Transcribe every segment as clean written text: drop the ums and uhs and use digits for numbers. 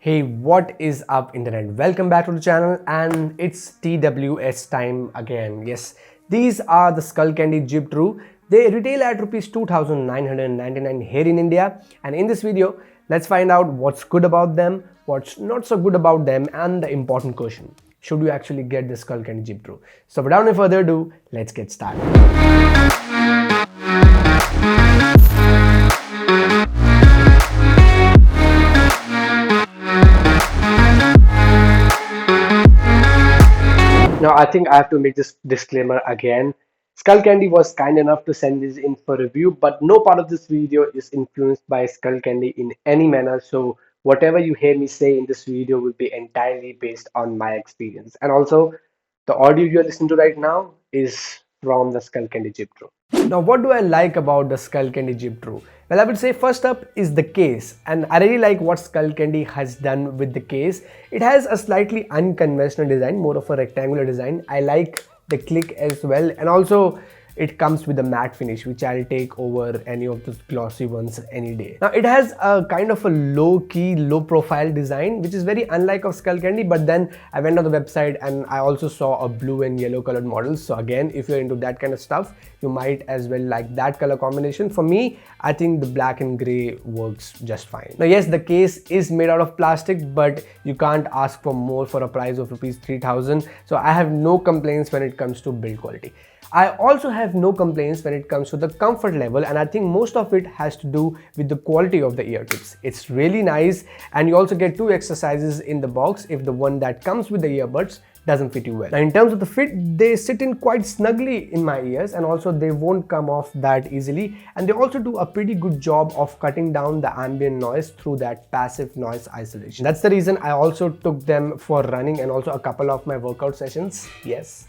Hey, what is up internet? Welcome back to the channel and it's TWS time again. Yes, these are the Skullcandy JIB True. They retail at rupees 2,999 here in India, and in this video, let's find out what's good about them, what's not so good about them, and the important question. Should you actually get the Skullcandy JIB True? So without any further ado, let's get started. Now, I think I have to make this disclaimer again. Skullcandy was kind enough to send this in for review, but no part of this video is influenced by Skullcandy in any manner. So, whatever you hear me say in this video will be entirely based on my experience. And also, the audio you're listening to right now is from the Skullcandy JIB True. Now, what do I like about the Skullcandy JIB True? Well, I would say first up is the case, and I really like what Skullcandy has done with the case. It has a slightly unconventional design, more of a rectangular design. I like the click as well, and also it comes with a matte finish, which I'll take over any of those glossy ones any day. Now, it has a kind of a low-key, low-profile design, which is very unlike of Skullcandy, but then I went on the website and I also saw a blue and yellow colored model. So again, if you're into that kind of stuff, you might as well like that color combination. For me, I think the black and gray works just fine. Now, yes, the case is made out of plastic, but you can't ask for more for a price of rupees 3,000. So I have no complaints when it comes to build quality. I also have no complaints when it comes to the comfort level, and I think most of it has to do with the quality of the ear tips. It's really nice, and you also get two exercises in the box if the one that comes with the earbuds doesn't fit you well. Now, in terms of the fit, they sit in quite snugly in my ears, and also they won't come off that easily, and they also do a pretty good job of cutting down the ambient noise through that passive noise isolation. That's the reason I also took them for running and also a couple of my workout sessions. Yes,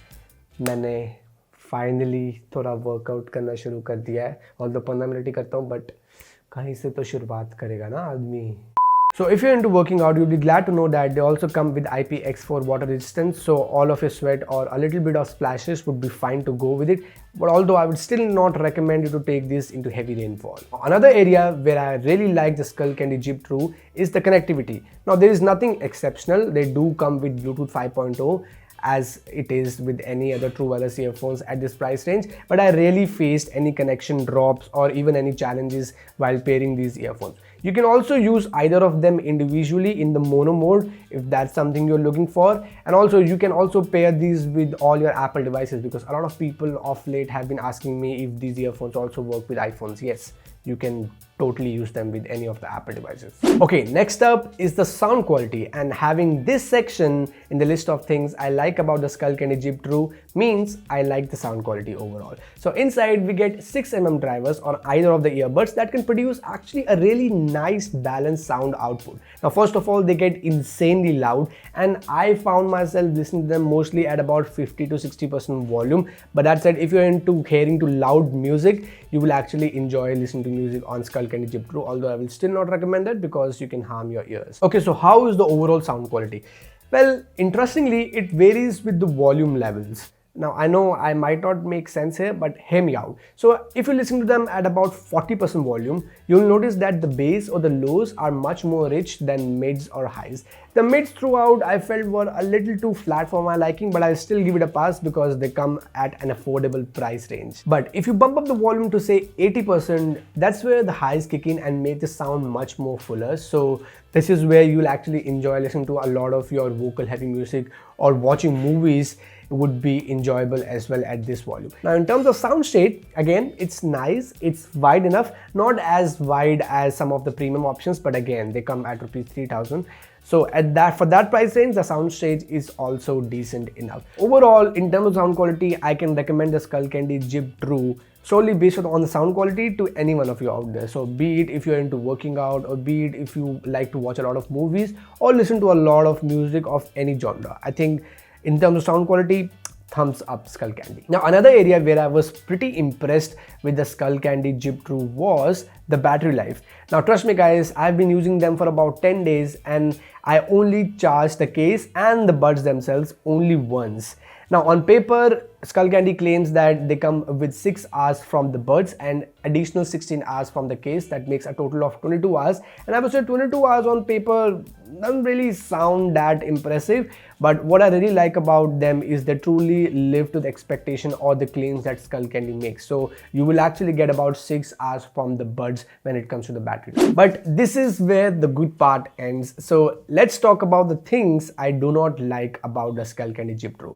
मैंने finally थोड़ा workout करना शुरू कर दिया है, और 15 minute ही करता हूँ, बट कहीं से तो शुरुआत करेगा ना आदमी. So if you're into working out, you'll be glad to know that they also come with IPX4 water resistance, so all of your sweat or a little bit of splashes would be fine to go with it. But although I would still not recommend you to take this into heavy rainfall. Another area where I really like the Skullcandy JIB True is the connectivity. Now, there is nothing exceptional. They do come with Bluetooth 5.0, as it is with any other true wireless earphones at this price range, but I rarely faced any connection drops or even any challenges while pairing these earphones. You can also use either of them individually in the mono mode if that's something you're looking for, and also you can also pair these with all your Apple devices, because a lot of people of late have been asking me if these earphones also work with iPhones. Yes, you can totally use them with any of the Apple devices. Okay, next up is the sound quality, and having this section in the list of things I like about the Skullcandy JIB True means I like the sound quality overall. So inside we get 6mm drivers on either of the earbuds that can produce actually a really nice balanced sound output. Now, first of all, they get insanely loud, and I found myself listening to them mostly at about 50 to 60% volume. But that said, if you're into hearing to loud music, you will actually enjoy listening to music on Skullcandy JIB True, although I will still not recommend that because you can harm your ears. Okay, so how is the overall sound quality? Well, interestingly, it varies with the volume levels. Now, I know I might not make sense here, but hear me out. So if you listen to them at about 40% volume, you'll notice that the bass or the lows are much more rich than mids or highs. The mids throughout I felt were a little too flat for my liking, but I'll still give it a pass because they come at an affordable price range. But if you bump up the volume to say 80%, that's where the highs kick in and make the sound much more fuller. So this is where you'll actually enjoy listening to a lot of your vocal heavy music, or watching movies would be enjoyable as well at this volume. Now, in terms of sound state, again, it's nice, it's wide enough, not as wide as some of the premium options, but again, they come at rupees 3,000. So for that price range, the sound stage is also decent enough. Overall, in terms of sound quality, I can recommend the Skullcandy JIB True solely based on the sound quality to any one of you out there. So be it if you're into working out, or be it if you like to watch a lot of movies or listen to a lot of music of any genre, I think in terms of sound quality, thumbs up Skullcandy. Now, another area where I was pretty impressed with the Skullcandy JIB True was the battery life. Now, trust me guys, I've been using them for about 10 days and I only charged the case and the buds themselves only once. Now on paper, Skullcandy claims that they come with 6 hours from the buds and additional 16 hours from the case. That makes a total of 22 hours. And I would say 22 hours on paper doesn't really sound that impressive. But what I really like about them is they truly live to the expectation or the claims that Skullcandy makes. So you will actually get about 6 hours from the buds when it comes to the battery. But this is where the good part ends. So let's talk about the things I do not like about the Skullcandy JIB True.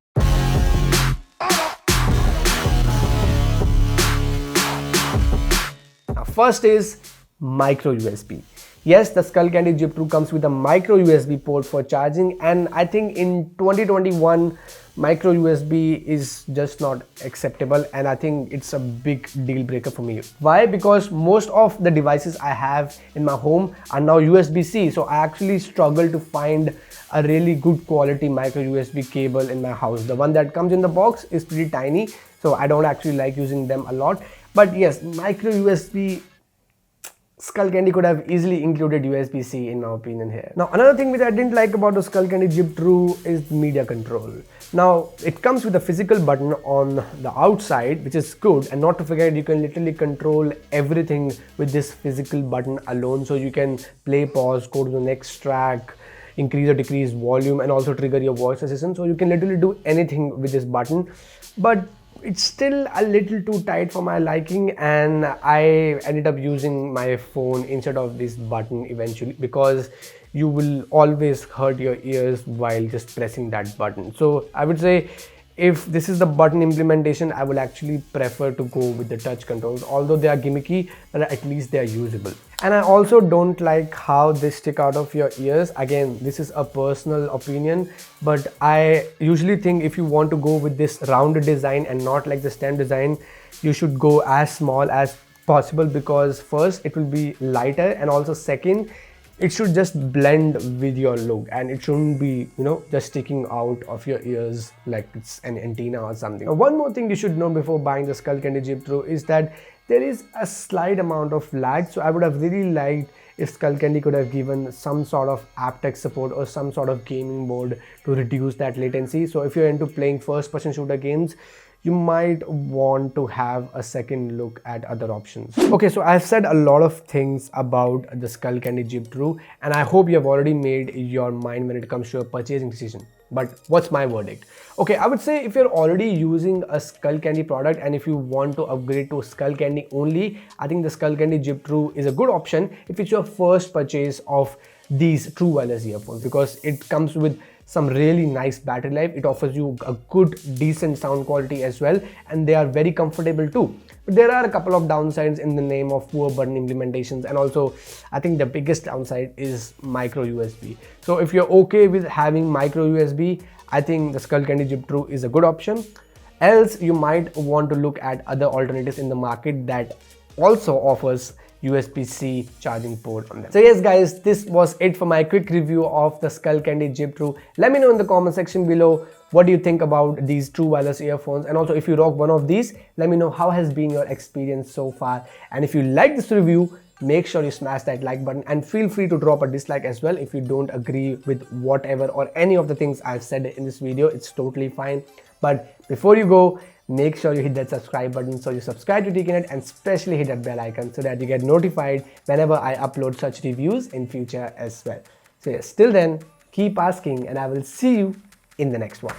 First is micro USB. Yes, the Skullcandy JIB True comes with a micro USB port for charging, and I think in 2021 micro USB is just not acceptable, and I think it's a big deal breaker for me. Why? Because most of the devices I have in my home are now USB-C, so I actually struggle to find a really good quality micro USB cable in my house. The one that comes in the box is pretty tiny, so I don't actually like using them a lot. But yes, micro USB, Skullcandy could have easily included USB-C in my opinion here. Now another thing which I didn't like about the Skullcandy JIB True is media control. Now it comes with a physical button on the outside, which is good, and not to forget you can literally control everything with this physical button alone. So you can play, pause, go to the next track, increase or decrease volume, and also trigger your voice assistant. So you can literally do anything with this button. But it's still a little too tight for my liking, and I ended up using my phone instead of this button eventually, because you will always hurt your ears while just pressing that button. So I would say if this is the button implementation, I will actually prefer to go with the touch controls, although they are gimmicky, but at least they are usable. And I also don't like how they stick out of your ears. Again, this is a personal opinion, but I usually think if you want to go with this rounded design and not like the stem design, you should go as small as possible, because first it will be lighter, and also second, it should just blend with your look, and it shouldn't be, just sticking out of your ears like it's an antenna or something. Now, one more thing you should know before buying the Skullcandy JIB True is that there is a slight amount of lag. So I would have really liked if Skullcandy could have given some sort of aptX support or some sort of gaming mode to reduce that latency. So if you're into playing first-person shooter games, you might want to have a second look at other options. Okay, so I've said a lot of things about the Skullcandy JIB True, and I hope you have already made your mind when it comes to your purchasing decision. But what's my verdict? Okay, I would say if you're already using a Skullcandy product and if you want to upgrade to Skullcandy only, I think the Skullcandy JIB True is a good option if it's your first purchase of these true wireless earphones, because it comes with some really nice battery life. It offers you a good decent sound quality as well, and they are very comfortable too. But there are a couple of downsides in the name of poor button implementations, and also I think the biggest downside is micro USB. So if you're okay with having micro USB, I think the Skullcandy JIB True is a good option. Else you might want to look at other alternatives in the market that also offers USB-C charging port on them. So yes guys, this was it for my quick review of the Skullcandy JIB True. Let me know in the comment section below what do you think about these true wireless earphones, and also if you rock one of these, let me know how has been your experience so far. And if you like this review, make sure you smash that like button, and feel free to drop a dislike as well if you don't agree with whatever or any of the things I've said in this video. It's totally fine. But before you go, make sure you hit that subscribe button so you subscribe to TQnet, and especially hit that bell icon so that you get notified whenever I upload such reviews in future as well. So yes, till then, keep asking, and I will see you in the next one.